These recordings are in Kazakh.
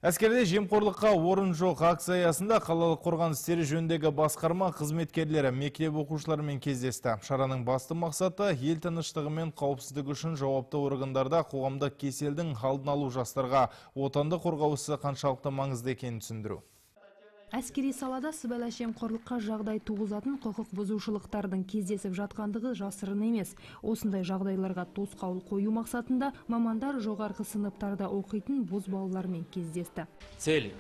Әскерде жемқорлыққа орын жоқ акция аясында қалалық қорғаныс істері жөніндегі басқарма қызметкерлері мектеп оқушыларымен кездесті. Шараның басты мақсаты ел тыныштығы мен қауіпсіздігі үшін жауапты органдарда қоғамдық кеселдің алдын алу, жастарға отанды қорғау ісі қаншалықты маңызды екенін түсіндіру. Әскери салада сыбайлас жемқорлыққа жағдай туғызатын құқық бұзушылықтардың кездесіп жатқандығы жасырын емес. Осындай жағдайларға тосқауыл қою мақсатында мамандар жоғарғы сыныптарда оқитын бозбалалармен кездесті. Цель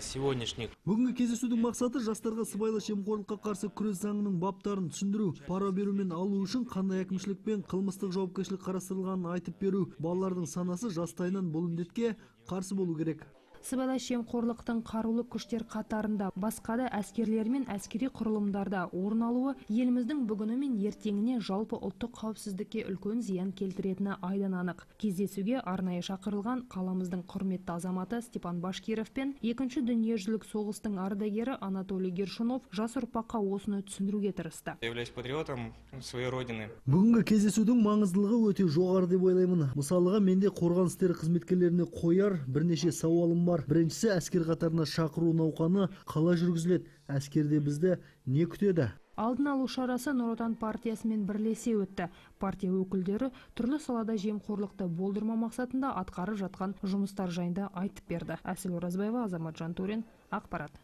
сегодняшних. Бүгінгі кездесудің мақсаты жастарға сыбайлас жемқорлыққа қарсы күрес заңының баптарын түсіндіру, пара беру мен алу үшін қандай әкімшілік пен қылмыстық жауапкершілік қарастырылғанын айтып беру. Балалардың санасы жастайынан бұл індетке қарсы болу керек. Сыбайлас жемқорлықтың қарулы күштер қатарында басқа да әскерлер мен әскери құрылымдарда орын алуы еліміздің бүгіні мен ертеңіне жалпы ұлттық қауіпсіздікке үлкен зиян келтіретіні айдан анық. Кездесуге арнайы шақырылған қаламыздың құрметті азаматы Степан Башкиров пен екінші дүниежүзілік соғыстың ардагері Анатолий Гершунов жас ұрпаққа осыны түсіндіруге тырысты. Являюсь патриотом своей родины. Бүгінгі кездесудің маңыздылығы өте жоғары деп ойлаймын. Мысалыға менде қорғаныс істері қызметкерлеріне қояр бірнеше сауалым бар. Біріншісі, әскер қатарына шақыру науқаны қалай жүргізіледі? Әскерде бізді не күтеді? Алдын алу шарасы Нұр Отан партиясымен бірлесе өтті. Партия өкілдері түрлі салада жемқорлықты болдырмау мақсатында атқарып жатқан жұмыстар жайында айтып берді. Әсел Оразбаева, Азамат Жантурин, ақпарат.